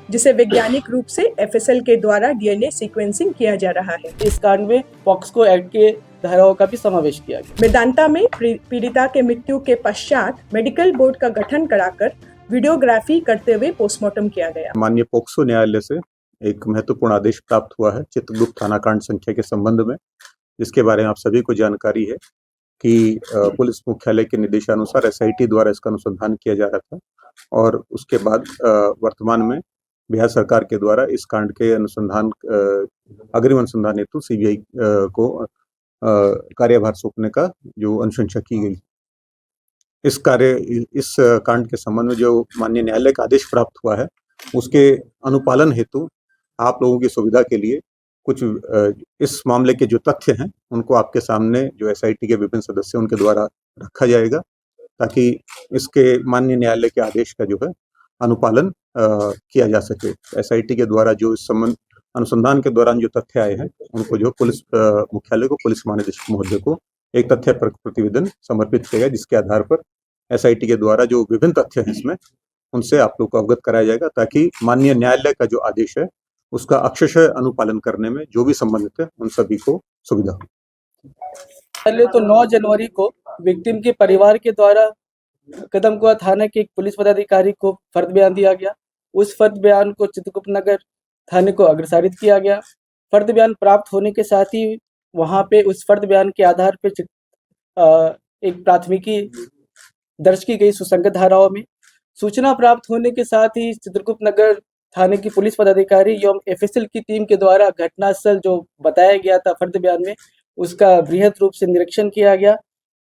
जिसे वैज्ञानिक रूप से एफएसएल के द्वारा डीएनए सीक्वेंसिंग किया जा रहा है। इस कांड में पॉक्सको एक्ट के धाराओं का भी समावेश किया गया। वेदांता में पीड़िता के मृत्यु के पश्चात मेडिकल बोर्ड का गठन कराकर वीडियोग्राफी करते हुए पोस्टमार्टम किया गया। माननीय पोक्सो न्यायालय से एक महत्वपूर्ण आदेश प्राप्त हुआ है चित्रगुप्त थाना कांड संख्या के संबंध में, जिसके बारे में आप सभी को जानकारी है कि पुलिस मुख्यालय के निर्देशानुसार एसआईटी द्वारा इसका अनुसंधान किया जा रहा था और उसके बाद वर्तमान में बिहार सरकार के द्वारा इस कांड के अनुसंधान अग्रिम अनुसंधान हेतु सीबीआई को कार्यभार सौंपने का जो अनुशंसा की गई। इस कांड के संबंध में जो माननीय न्यायालय का आदेश प्राप्त हुआ है उसके अनुपालन हेतु आप लोगों की सुविधा के लिए कुछ इस मामले के जो तथ्य हैं उनको आपके सामने जो एसआईटी के विभिन्न सदस्य उनके द्वारा रखा जाएगा, ताकि इसके माननीय न्यायालय के आदेश का जो है अनुपालन किया जा सके। एसआईटी के द्वारा जो इस संबंध अनुसंधान के दौरान जो तथ्य आए हैं उनको जो पुलिस मुख्यालय को, पुलिस महानिदेशक महोदय को एक तथ्य प्रतिवेदन समर्पित किया गया, जिसके आधार पर एसआईटी के द्वारा जो विभिन्न तथ्य हैं इसमें उनसे आप लोग को अवगत कराया जाएगा, ताकि माननीय न्यायालय का जो आदेश है उसका अक्षरशः अनुपालन करने में जो भी संबंधित है उन सभी को सुविधा हो। पहले तो 9 जनवरी को विक्टिम के परिवार के द्वारा कदमकुआ थाने के एक पुलिस पदाधिकारी को फर्द बयान दिया गया। उस फर्द बयान को चित्रगुप्त नगर थाने को अग्रसारित किया गया। फर्द बयान प्राप्त होने के साथ ही वहां पे उस फर्द बयान के आधार पे एक प्राथमिकी दर्ज की गई सुसंगत धाराओं में। सूचना प्राप्त होने के साथ ही चित्रगुप्त नगर थाने की पुलिस पदाधिकारी एवं एफएसएल की टीम के द्वारा घटनास्थल जो बताया गया था फर्द बयान में, उसका बृहद रूप से निरीक्षण किया गया।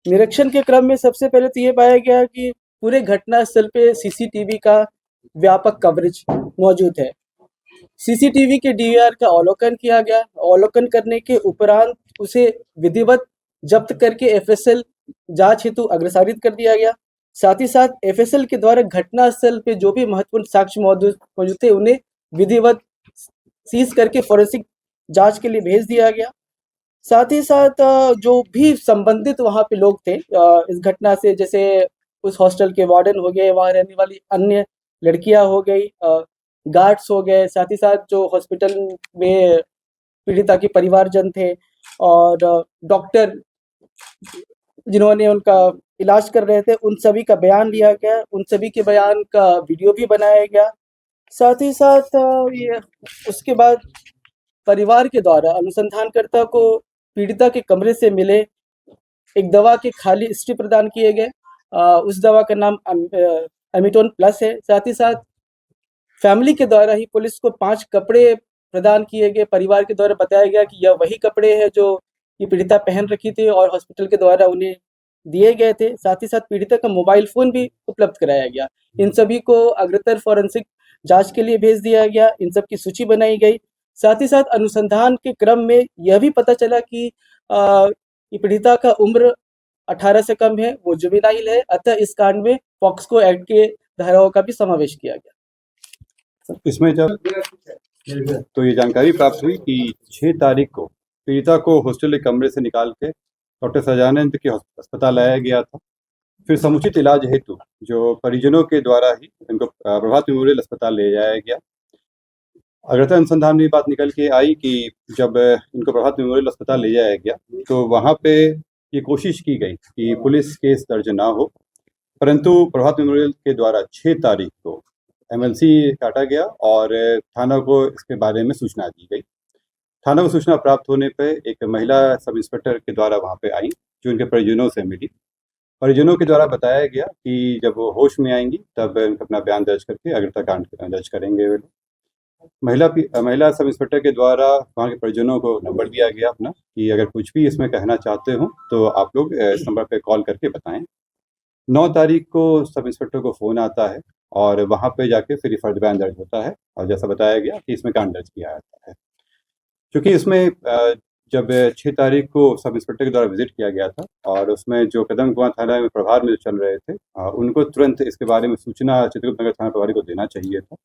निरीक्षण के क्रम में सबसे पहले तो ये पाया गया कि पूरे घटनास्थल पे सीसीटीवी का व्यापक कवरेज मौजूद है। सीसीटीवी के डीवीआर का अवलोकन किया गया। अवलोकन करने के उपरांत उसे विधिवत जब्त करके एफएसएल जांच हेतु अग्रसारित कर दिया गया। साथ ही साथ एफएसएल के द्वारा घटनास्थल पे जो भी महत्वपूर्ण साक्ष्य मौजूद थे उन्हें विधिवत सीज करके फोरेंसिक जांच के लिए भेज दिया गया। साथ ही साथ जो भी संबंधित वहां पे लोग थे इस घटना से, जैसे उस हॉस्टल के वार्डन हो गए, वहां रहने वाली अन्य लड़कियां हो गई, गार्ड्स हो गए, साथ ही साथ जो हॉस्पिटल में पीड़िता के परिवारजन थे और डॉक्टर जिन्होंने उनका इलाज कर रहे थे, उन सभी का बयान लिया गया। उन सभी के बयान का वीडियो भी बनाया गया। साथ ही साथ ये उसके बाद परिवार के द्वारा अनुसंधानकर्ता को पीड़िता के कमरे से मिले एक दवा के खाली स्ट्रिप प्रदान किए गए। उस दवा का नाम एमिटोन प्लस है। साथ ही साथ फैमिली के द्वारा ही पुलिस को 5 कपड़े प्रदान किए गए। परिवार के द्वारा बताया गया कि यह वही कपड़े हैं जो ये पीड़िता पहन रखी थी और हॉस्पिटल के द्वारा उन्हें दिए गए थे। साथ ही साथ पीड़िता का मोबाइल फोन भी उपलब्ध कराया गया। इन सभी को अग्रतर फॉरेंसिक जांच के लिए भेज दिया गया। इन सब की सूची बनाई गई। साथ ही साथ अनुसंधान के क्रम में यह भी पता चला कि पीड़िता का उम्र 18 से कम है, वो जुवेनाइल है। अतः इस कांड में पॉक्सको एक्ट के धाराओं का भी समावेश किया गया। इसमें जब तो ये जानकारी प्राप्त हुई कि 6 तारीख को पीड़िता को हॉस्टल के कमरे से निकाल के डॉक्टर सजानंद के अस्पताल लाया गया था। फिर समुचित इलाज हेतु जो परिजनों के द्वारा ही इनको प्रभात मेमोरियल अस्पताल ले जाया गया। अग्रतर अनुसंधान में बात निकल के आई कि जब इनको प्रभात मेमोरियल अस्पताल ले जाया गया तो वहाँ पे ये कोशिश की गई कि पुलिस केस दर्ज ना हो, परंतु प्रभात मेमोरियल के द्वारा 6 तारीख को एमएलसी काटा गया और थाना को इसके बारे में सूचना दी गई। थाना को सूचना प्राप्त होने पे एक महिला सब इंस्पेक्टर के द्वारा वहाँ पे आई, जो उनके परिजनों से मिली। परिजनों के द्वारा बताया गया कि जब वो होश में आएंगी तब अपना बयान दर्ज करके अग्रता कांड दर्ज करेंगे। महिला सब इंस्पेक्टर के द्वारा वहाँ के परिजनों को नंबर दिया गया अपना कि अगर कुछ भी इसमें कहना चाहते हो तो आप लोग इस नंबर पे कॉल करके बताएं। 9 तारीख को सब इंस्पेक्टर को फ़ोन आता है और वहाँ पे जाके फिर फर्द बयान दर्ज होता है और जैसा बताया गया कि इसमें कांड दर्ज किया जाता है। क्योंकि इसमें जब 6 तारीख को सब इंस्पेक्टर के द्वारा विजिट किया गया था और उसमें जो कदमकुआं थाना में प्रभार में चल रहे थे उनको तुरंत इसके बारे में सूचना चित्रगुप्त नगर थाना प्रभारी को देना चाहिए था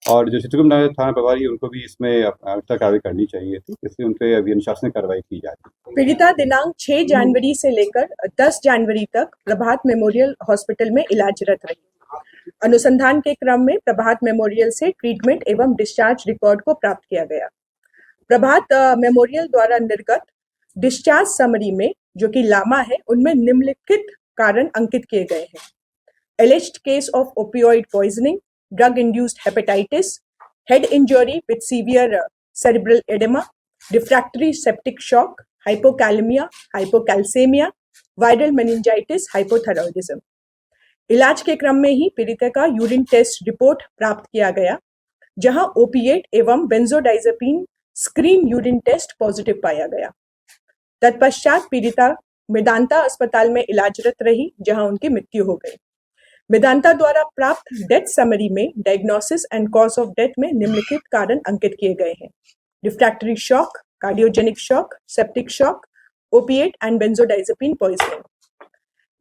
और जो चित्रगुप्त नगर थाना प्रभारी उनको भी इसमें कार्रवाई करनी चाहिए थी, इसलिए उन पर अभी अनुशासनिक कार्रवाई की जाती है। पीड़िता दिनांक 6 जनवरी से लेकर 10 जनवरी तक प्रभात मेमोरियल हॉस्पिटल में इलाजरत रही। अनुसंधान के क्रम में प्रभात मेमोरियल से ट्रीटमेंट एवं डिस्चार्ज रिकॉर्ड को प्राप्त किया गया। प्रभात मेमोरियल द्वारा निर्गत डिस्चार्ज समरी में जो कि लामा है, उनमें निम्नलिखित कारण अंकित किए गए हैं: एलिज्ड case of opioid poisoning, drug induced hepatitis, head injury with severe cerebral edema, refractory septic shock, hypokalemia, hypocalcemia, viral meningitis, hypothyroidism। इलाज के क्रम में ही पीड़िता का यूरिन टेस्ट रिपोर्ट प्राप्त किया गया, जहां ओपिएट एवं benzodiazepine screen urine test positive पाया गया। तत्पश्चात पीड़िता मेदांता अस्पताल में इलाजरत रही, जहां उनकी मृत्यु हो गई। मेदांता द्वारा प्राप्त डेथ समरी में diagnosis and cause of death में निम्नलिखित कारण अंकित किए गए हैं: refractory shock, cardiogenic shock, septic shock, opiate and benzodiazepine poisoning.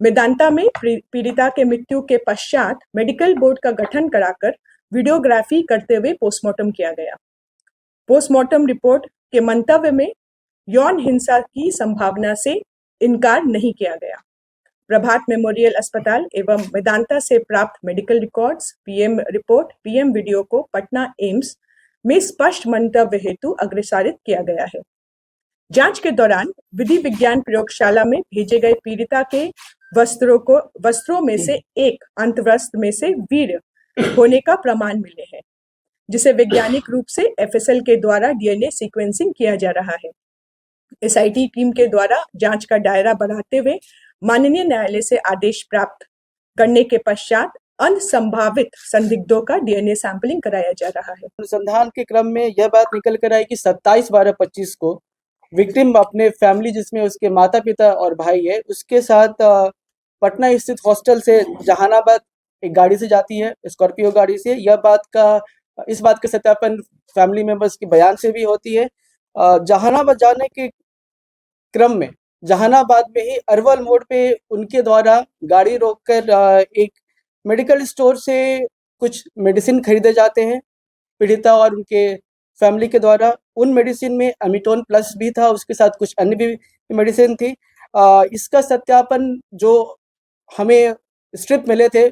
Medanta में पीड़िता के मृत्यु के पश्चात मेडिकल बोर्ड का गठन कराकर वीडियोग्राफी करते हुए पोस्टमार्टम किया गया। पोस्टमार्टम रिपोर्ट के मंतव्य में यौन हिंसा की संभावना से इनकार नहीं किया गया। प्रभात मेमोरियल अस्पताल एवं मेदांता से प्राप्त medical records, PM report, PM video को पटना एम्स में स्पष्ट मंतव्य हेतु अग्रेसारित किया गया है। जांच के दौरान विधि विज्ञान प्रयोगशाला में भेजे गए पीड़िता के वस्त्रों में से एक अंतवस्त्र में से वीर होने का प्रमाण मिले हैं, जिसे वैज्ञानिक रूप से एफएसएल के द्वारा डीएनए सीक्वेंसिंग किया जा रहा है। एसआईटी टीम के द्वारा जांच का दायरा बढ़ाते हुए माननीय न्यायालय से आदेश प्राप्त करने के पश्चात अन्य संभावित संदिग्धों का डीएनए सैंपलिंग कराया जा रहा है। अनुसंधान के क्रम में यह बात निकल कर आई कि 27/12/25 को विक्टिम अपने फैमिली, जिसमें उसके माता पिता और भाई है, उसके साथ पटना स्थित हॉस्टल से जहानाबाद एक गाड़ी से जाती है, स्कॉर्पियो गाड़ी से। इस बात का सत्यापन फैमिली मेंबर्स के बयान से भी होती है। जहानाबाद जाने के क्रम में जहानाबाद में ही अरवल मोड़ पे उनके द्वारा गाड़ी रोककर एक मेडिकल स्टोर से कुछ मेडिसिन खरीदे जाते हैं पीड़िता और उनके फैमिली के द्वारा। उन मेडिसिन में एमिटोन प्लस भी था, उसके साथ कुछ अन्य भी मेडिसिन थी। इसका सत्यापन जो हमें स्ट्रिप मिले थे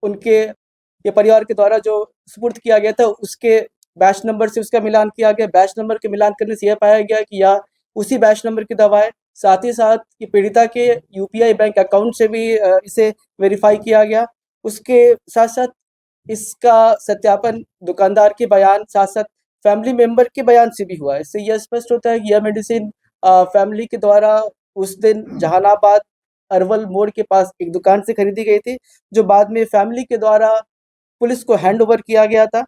उनके ये परिवार के द्वारा जो सुपुर्द किया गया था, उसके बैच नंबर से उसका मिलान किया गया। बैच नंबर के मिलान करने से यह पाया गया कि यह उसी बैच नंबर की दवा है। साथ ही साथ कि पीड़िता के यूपीआई बैंक अकाउंट से भी इसे वेरीफाई किया गया। उसके साथ साथ इसका सत्यापन दुकानदार के बयान, साथ साथ फैमिली मेंबर के बयान से भी हुआ है। इससे यह स्पष्ट होता है कि यह मेडिसिन फैमिली के द्वारा उस दिन जहानाबाद अरवल मोड़ के पास एक दुकान से खरीदी गई थी, जो बाद में फैमिली के द्वारा पुलिस को हैंड ओवर किया गया था।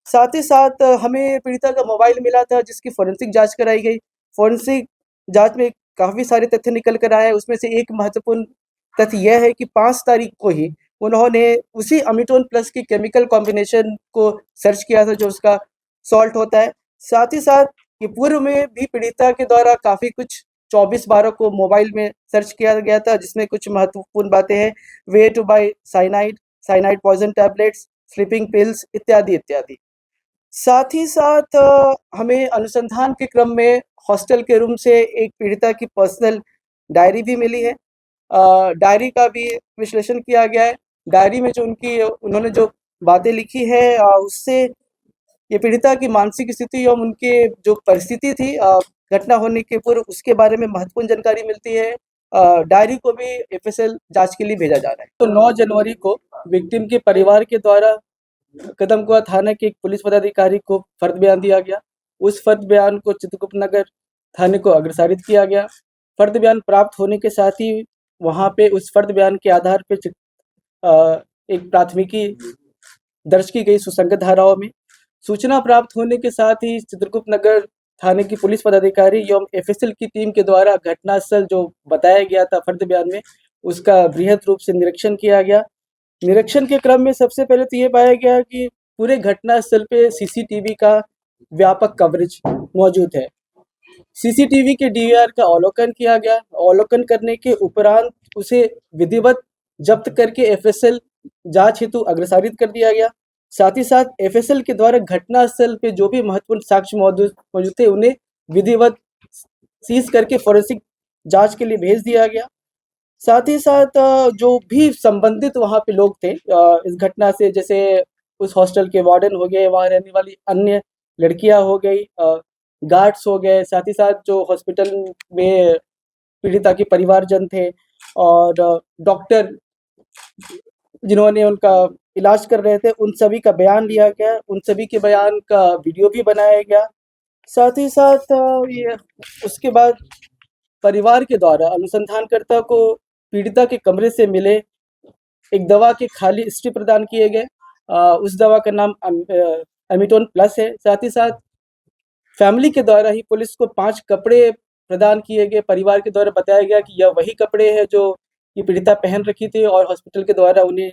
साथ ही साथ हमें पीड़िता का मोबाइल मिला था, जिसकी फोरेंसिक जांच कराई गई। फोरेंसिक जांच में काफ़ी सारे तथ्य निकल कर आए। उसमें से एक महत्वपूर्ण तथ्य यह है कि 5 तारीख को ही उन्होंने उसी अमिटोन प्लस की केमिकल कॉम्बिनेशन को सर्च किया था, जो उसका सॉल्ट होता है। साथ ही साथ ये पूर्व में भी पीड़िता के द्वारा काफ़ी कुछ 24/12 को मोबाइल में सर्च किया गया था, जिसमें कुछ महत्वपूर्ण बातें हैं: way to buy cyanide poison tablets, sleeping pills इत्यादि इत्यादि। साथ ही साथ हमें अनुसंधान के क्रम में हॉस्टल के रूम से एक पीड़िता की पर्सनल डायरी भी मिली है। डायरी का भी विश्लेषण किया गया है। डायरी में जो उन्होंने जो बातें लिखी है, उससे ये पीड़िता की मानसिक स्थिति और उनके जो परिस्थिति थी घटना होने के पूर्व, उसके बारे में महत्वपूर्ण जानकारी मिलती है। डायरी को भी एफएसएल जांच के लिए भेजा जा रहा है। तो 9 जनवरी को विक्टिम के परिवार के द्वारा कदमकुआ थाना के एक पुलिस पदाधिकारी को फर्द बयान दिया गया। उस फर्द बयान को चित्रगुप्त नगर थाने को अग्रसारित किया गया। फर्द बयान प्राप्त होने के साथ ही वहां पे उस फर्द बयान के आधार पे एक प्राथमिकी दर्ज की गई सुसंगत धाराओं में। सूचना प्राप्त होने के साथ ही चित्रगुप्त नगर थाने की पुलिस पदाधिकारी एवं एफएसएल की टीम के द्वारा घटनास्थल जो बताया गया था फर्द बयान में, उसका बृहद रूप से निरीक्षण किया गया। निरीक्षण के क्रम में सबसे पहले तो ये पाया गया कि पूरे घटनास्थल पे सीसीटीवी का व्यापक कवरेज मौजूद है। सीसीटीवी के डीवीआर का अवलोकन किया गया। अवलोकन करने के उपरांत उसे विधिवत जब्त करके एफएसएल जांच हेतु अग्रसारित कर दिया गया। साथ ही साथ एफएसएल के द्वारा घटनास्थल पे जो भी महत्वपूर्ण साक्ष्य मौजूद थे, उन्हें विधिवत सीज करके फोरेंसिक जांच के लिए भेज दिया गया। साथ ही साथ जो भी संबंधित वहाँ पे लोग थे इस घटना से, जैसे उस हॉस्टल के वार्डन हो गए, वहाँ रहने वाली अन्य लड़कियां हो गई, गार्ड्स हो गए, साथ ही साथ जो हॉस्पिटल में पीड़िता के परिवारजन थे, और डॉक्टर जिन्होंने उनका इलाज कर रहे थे, उन सभी का बयान लिया गया, उन सभी के बयान का वीडियो भी बनाया गया। साथ ही साथ ये उसके बाद परिवार के द्वारा अनुसंधानकर्ता को पीड़िता के कमरे से मिले एक दवा के खाली स्ट्रिप प्रदान किए गए। उस दवा का नाम एमिटोन प्लस है। साथ ही साथ फैमिली के द्वारा ही पुलिस को 5 कपड़े प्रदान किए गए। परिवार के द्वारा बताया गया कि यह वही कपड़े हैं जो ये पीड़िता पहन रखी थी और हॉस्पिटल के द्वारा उन्हें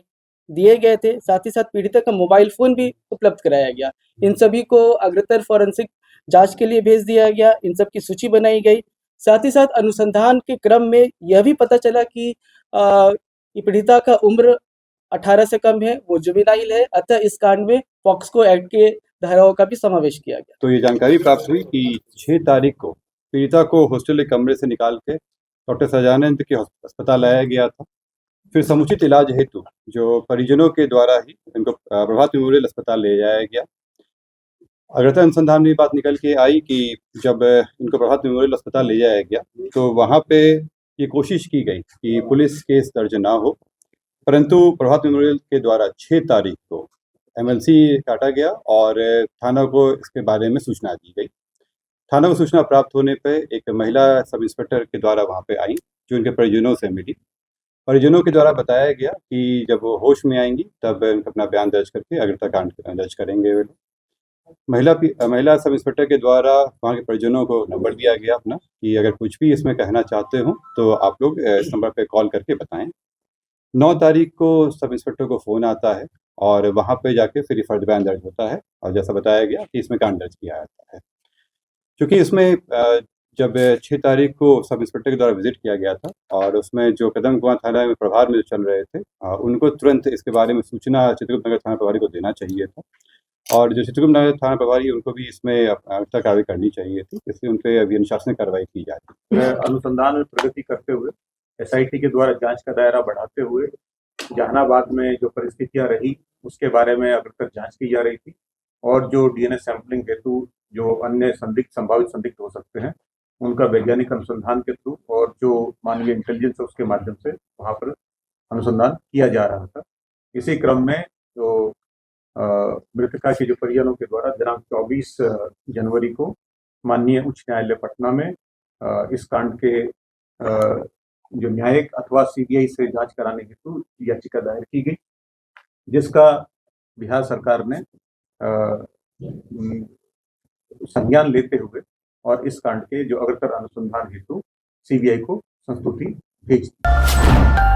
दिए गए थे। साथ ही साथ पीड़िता का मोबाइल फ़ोन भी उपलब्ध कराया गया। इन सभी को अग्रतर फॉरेंसिक जांच के लिए भेज दिया गया। इन सब की सूची बनाई गई। साथ ही साथ अनुसंधान के क्रम में यह भी पता चला कि ये पीड़िता का उम्र 18 से कम है, वो जुवेनाइल है, अतः इस कांड में पॉक्सो एक्ट के धाराओं का भी समावेश किया गया। तो ये जानकारी प्राप्त हुई कि 6 तारीख को पीड़िता को हॉस्टल के कमरे से निकाल के डॉक्टर सजानंद के अस्पताल लाया गया था। फिर समुचित इलाज हेतु जो परिजनों के द्वारा ही इनको प्रभात मेमोरियल अस्पताल ले जाया गया। अग्रतर अनुसंधान में बात निकल के आई कि जब इनको प्रभात मेमोरियल अस्पताल ले जाया गया तो वहाँ पे ये कोशिश की गई कि पुलिस केस दर्ज ना हो, परंतु प्रभात मेमोरियल के द्वारा 6 तारीख को एमएलसी काटा गया और थाना को इसके बारे में सूचना दी गई। थाना को सूचना प्राप्त होने पे एक महिला सब इंस्पेक्टर के द्वारा वहाँ पे आई, जो उनके परिजनों से मिली। परिजनों के द्वारा बताया गया कि जब वो होश में आएंगी तब उनका अपना बयान दर्ज करके अग्रता कांड दर्ज करेंगे। वे महिला सब इंस्पेक्टर के द्वारा वहाँ के परिजनों को नंबर दिया गया अपना कि अगर कुछ भी इसमें कहना चाहते हो तो आप लोग इस नंबर पे कॉल करके बताएं। 9 तारीख को सब इंस्पेक्टर को फ़ोन आता है और वहाँ पे जाके फिर फर्द बयान दर्ज होता है और जैसा बताया गया कि इसमें कांड दर्ज किया जाता है। क्योंकि इसमें जब 6 तारीख को सब इंस्पेक्टर के द्वारा विजिट किया गया था और उसमें जो कदम कुआं थाना में प्रभार में चल रहे थे उनको तुरंत इसके बारे में सूचना चित्रकूट नगर थाना प्रभारी को देना चाहिए था, और जो चित्रकूट नगर थाना प्रभारी उनको भी इसमें कार्रवाई करनी चाहिए थी, इसलिए उन पर अभी अनुशासनिक कार्रवाई की जा रही है। अनुसंधान में प्रगति करते हुए एसआईटी के द्वारा जांच का दायरा बढ़ाते हुए जहानाबाद में जो परिस्थितियां रही उसके बारे में अग्रतर जांच की जा रही थी, और जो डीएनए सैंपलिंग हेतु जो अन्य संभावित संदिग्ध हो सकते हैं उनका वैज्ञानिक अनुसंधान के थ्रू और जो मानवीय इंटेलिजेंस है उसके माध्यम से वहाँ पर अनुसंधान किया जा रहा था। इसी क्रम में जो मृतका के जो परिजनों के द्वारा दिनांक 24 जनवरी को माननीय उच्च न्यायालय पटना में इस कांड के जो न्यायिक अथवा सीबीआई से जांच कराने हेतु याचिका दायर की गई, जिसका बिहार सरकार ने संज्ञान लेते हुए और इस कांड के जो अग्रतर अनुसंधान हेतु सीबीआई को संस्तुति भेज दी।